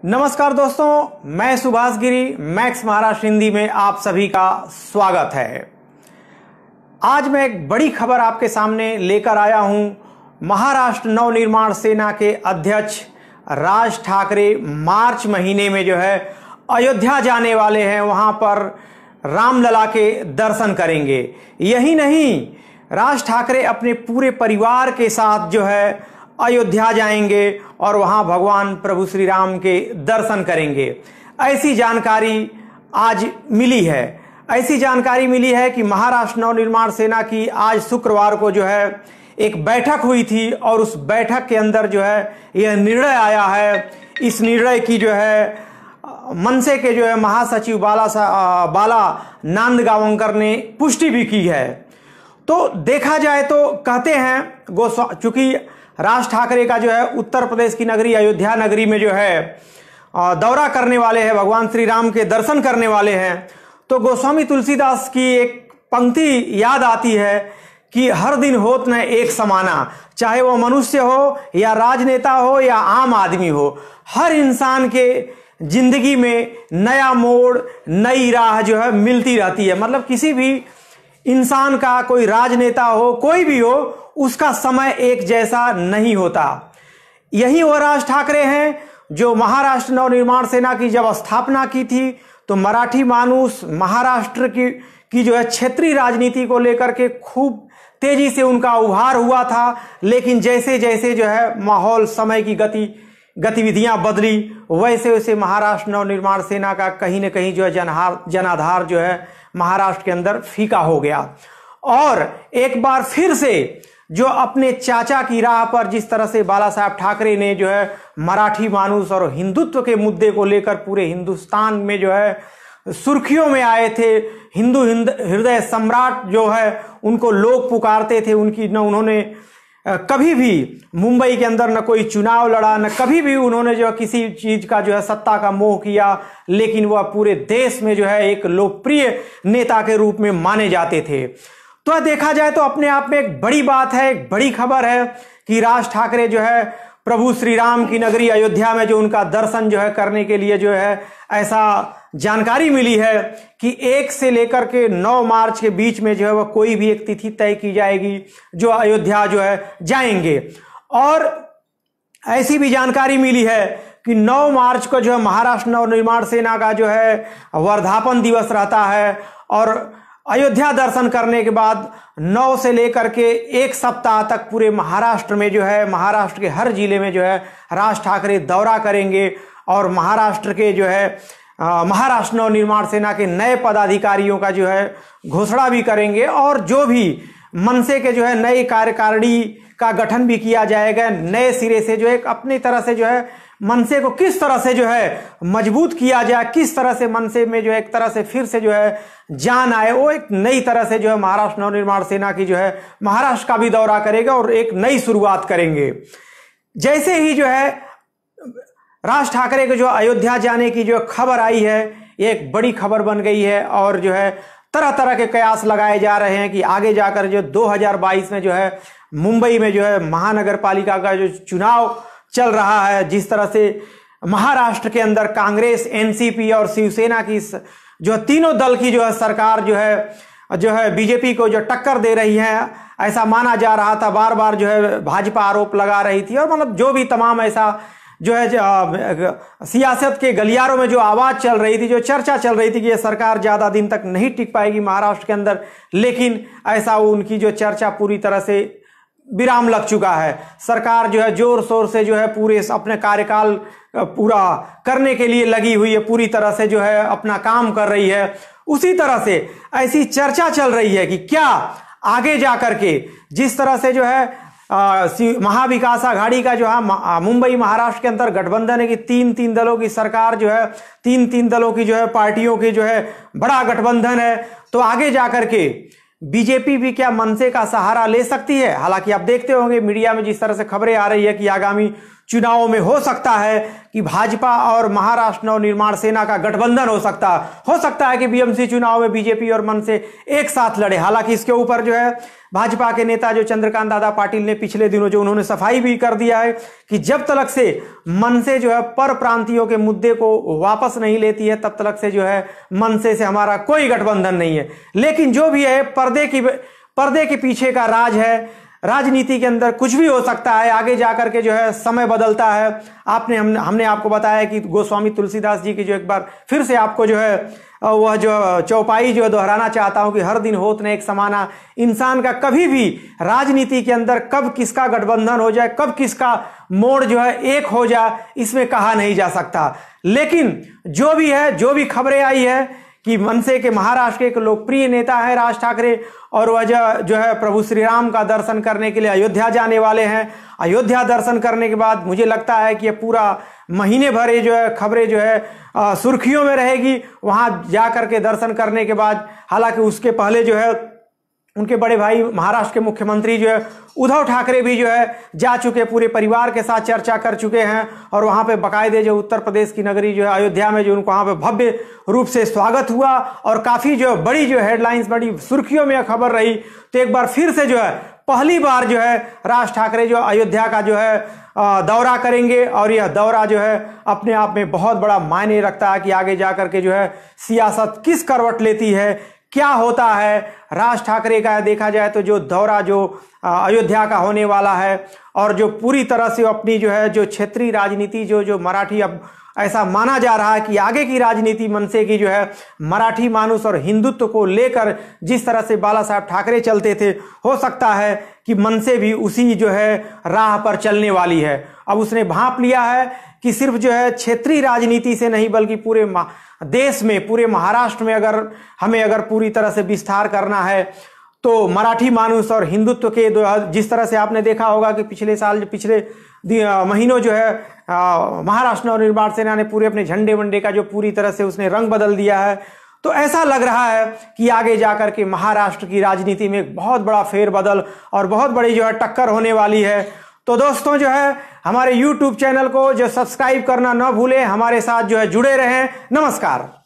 नमस्कार दोस्तों, मैं सुभाष गिरी मैक्स महाराष्ट्र हिंदी में आप सभी का स्वागत है। आज मैं एक बड़ी खबर आपके सामने लेकर आया हूं। महाराष्ट्र नवनिर्माण सेना के अध्यक्ष राज ठाकरे मार्च महीने में अयोध्या जाने वाले हैं। वहां पर रामलला के दर्शन करेंगे। यही नहीं, राज ठाकरे अपने पूरे परिवार के साथ अयोध्या जाएंगे और वहां भगवान प्रभु श्री राम के दर्शन करेंगे। ऐसी जानकारी आज मिली है। ऐसी जानकारी मिली है कि महाराष्ट्र नवनिर्माण सेना की आज शुक्रवार को एक बैठक हुई थी और उस बैठक के अंदर यह निर्णय आया है। इस निर्णय की मनसे के महासचिव बाला नांदगावंकर ने पुष्टि भी की है। तो देखा जाए तो कहते हैं चूंकि राज ठाकरे का उत्तर प्रदेश की नगरी अयोध्या नगरी में दौरा करने वाले हैं, भगवान श्री राम के दर्शन करने वाले हैं, तो गोस्वामी तुलसीदास की एक पंक्ति याद आती है कि हर दिन होत न एक समाना, चाहे वो मनुष्य हो या राजनेता हो या आम आदमी हो, हर इंसान के जिंदगी में नया मोड़, नई राह मिलती रहती है। मतलब किसी भी इंसान का, कोई राजनेता हो, कोई भी हो, उसका समय एक जैसा नहीं होता। यही वो राज ठाकरे हैं जो महाराष्ट्र नवनिर्माण सेना की जब स्थापना की थी तो मराठी मानूस महाराष्ट्र की क्षेत्रीय राजनीति को लेकर के खूब तेजी से उनका उभार हुआ था। लेकिन जैसे जैसे माहौल, समय की गतिविधियां बदली, वैसे वैसे महाराष्ट्र नवनिर्माण सेना का कहीं न कहीं जनाधार महाराष्ट्र के अंदर फीका हो गया। और एक बार फिर से अपने चाचा की राह पर जिस तरह से बाला साहब ठाकरे ने मराठी मानूस और हिंदुत्व के मुद्दे को लेकर पूरे हिंदुस्तान में सुर्खियों में आए थे, हिंदू हृदय सम्राट उनको लोग पुकारते थे। उन्होंने कभी भी मुंबई के अंदर न कोई चुनाव लड़ा, न कभी भी उन्होंने किसी चीज का सत्ता का मोह किया, लेकिन वह पूरे देश में एक लोकप्रिय नेता के रूप में माने जाते थे। तो देखा जाए तो अपने आप में एक बड़ी बात है, एक बड़ी खबर है कि राज ठाकरे प्रभु श्री राम की नगरी अयोध्या में उनका दर्शन करने के लिए ऐसा जानकारी मिली है कि 1 से लेकर के 9 मार्च के बीच में वह कोई भी एक तिथि तय की जाएगी जो अयोध्या जाएंगे। और ऐसी भी जानकारी मिली है कि 9 मार्च को महाराष्ट्र नवनिर्माण सेना का वर्धापन दिवस रहता है और अयोध्या दर्शन करने के बाद 9 से लेकर के 1 सप्ताह तक पूरे महाराष्ट्र में महाराष्ट्र के हर जिले में राज ठाकरे दौरा करेंगे और महाराष्ट्र के महाराष्ट्र नवनिर्माण सेना के नए पदाधिकारियों का घोषणा भी करेंगे और जो भी मनसे के नई कार्यकारिणी का गठन भी किया जाएगा। नए सिरे से एक अपनी तरह से मनसे को किस तरह से मजबूत किया जाए, किस तरह से मनसे में एक तरह से फिर से जान आए, वो एक नई तरह से महाराष्ट्र नवनिर्माण सेना की महाराष्ट्र का भी दौरा करेगा और एक नई शुरुआत करेंगे। जैसे ही राज ठाकरे को अयोध्या जाने की खबर आई है, ये एक बड़ी खबर बन गई है और तरह तरह के कयास लगाए जा रहे हैं कि आगे जाकर 2022 में मुंबई में महानगर पालिका का चुनाव चल रहा है, जिस तरह से महाराष्ट्र के अंदर कांग्रेस, एनसीपी और शिवसेना की तीनों दल की सरकार बीजेपी को टक्कर दे रही है, ऐसा माना जा रहा था। बार बार भाजपा आरोप लगा रही थी और मतलब जो भी तमाम ऐसा सियासत के गलियारों में आवाज चल रही थी, चर्चा चल रही थी कि यह सरकार ज्यादा दिन तक नहीं टिक पाएगी महाराष्ट्र के अंदर, लेकिन ऐसा उनकी चर्चा पूरी तरह से विराम लग चुका है। सरकार जोर शोर से पूरे अपने कार्यकाल पूरा करने के लिए लगी हुई है, पूरी तरह से अपना काम कर रही है। उसी तरह से ऐसी चर्चा चल रही है कि क्या आगे जाकर के जिस तरह से महाविकास आघाड़ी का मुंबई महाराष्ट्र के अंदर गठबंधन है कि 3 दलों की सरकार 3 दलों की पार्टियों की बड़ा गठबंधन है, तो आगे जाकर के बीजेपी भी क्या मनसे का सहारा ले सकती है। हालांकि आप देखते होंगे मीडिया में जिस तरह से खबरें आ रही है कि आगामी चुनावों में हो सकता है कि भाजपा और महाराष्ट्र नवनिर्माण सेना का गठबंधन हो सकता है कि बीएमसी चुनाव में बीजेपी और मनसे एक साथ लड़े। हालांकि इसके ऊपर जो है भाजपा के नेता जो चंद्रकांत दादा पाटिल ने पिछले दिनों जो उन्होंने सफाई भी कर दिया है कि जब तक से मनसे जो है पर प्रांतियों के मुद्दे को वापस नहीं लेती है तब तक से जो है मनसे से हमारा कोई गठबंधन नहीं है। लेकिन जो भी है पर्दे के पीछे का राज है। राजनीति के अंदर कुछ भी हो सकता है, आगे जाकर के जो है समय बदलता है। हमने आपको बताया कि गोस्वामी तुलसीदास जी की जो एक बार फिर से आपको जो है वह जो चौपाई जो दोहराना चाहता हूं कि हर दिन होत न एक समाना। इंसान का कभी भी राजनीति के अंदर कब किसका गठबंधन हो जाए, कब किसका मोड़ जो है एक हो जाए, इसमें कहा नहीं जा सकता। लेकिन जो भी है, जो भी खबरें आई है कि मनसे के महाराष्ट्र के एक लोकप्रिय नेता है राज ठाकरे और वह जो है प्रभु श्री राम का दर्शन करने के लिए अयोध्या जाने वाले हैं। अयोध्या दर्शन करने के बाद मुझे लगता है कि ये पूरा महीने भर ये जो है खबरें जो है सुर्खियों में रहेगी। वहां जाकर के दर्शन करने के बाद, हालांकि उसके पहले जो है उनके बड़े भाई महाराष्ट्र के मुख्यमंत्री जो है उद्धव ठाकरे भी जो है जा चुके, पूरे परिवार के साथ चर्चा कर चुके हैं और वहां पे बाकायदे जो उत्तर प्रदेश की नगरी जो है अयोध्या में जो उनको वहां पे भव्य रूप से स्वागत हुआ और काफी जो बड़ी जो हेडलाइंस, बड़ी सुर्खियों में खबर रही। तो एक बार फिर से जो है पहली बार जो है राज ठाकरे जो अयोध्या का जो है दौरा करेंगे और यह दौरा जो है अपने आप में बहुत बड़ा मायने रखता है कि आगे जाकर के जो है सियासत किस करवट लेती है, क्या होता है। राज ठाकरे का देखा जाए तो जो दौरा जो अयोध्या का होने वाला है और जो पूरी तरह से अपनी जो है जो क्षेत्रीय राजनीति जो मराठी, अब ऐसा माना जा रहा है कि आगे की राजनीति मनसे की जो है मराठी मानुस और हिंदुत्व को लेकर जिस तरह से बाला साहब ठाकरे चलते थे, हो सकता है कि मनसे भी उसी जो है राह पर चलने वाली है। अब उसने भांप लिया है कि सिर्फ जो है क्षेत्रीय राजनीति से नहीं बल्कि पूरे देश में, पूरे महाराष्ट्र में अगर पूरी तरह से विस्तार करना है तो मराठी मानुस और हिंदुत्व के जिस तरह से आपने देखा होगा कि पिछले महीनों जो है महाराष्ट्र नवनिर्माण सेना ने पूरे अपने झंडे वंडे का जो पूरी तरह से उसने रंग बदल दिया है। तो ऐसा लग रहा है कि आगे जाकर के महाराष्ट्र की राजनीति में एक बहुत बड़ा फेरबदल और बहुत बड़ी जो है टक्कर होने वाली है। तो दोस्तों जो है हमारे YouTube चैनल को जो सब्सक्राइब करना न भूलें, हमारे साथ जो है जुड़े रहें। नमस्कार।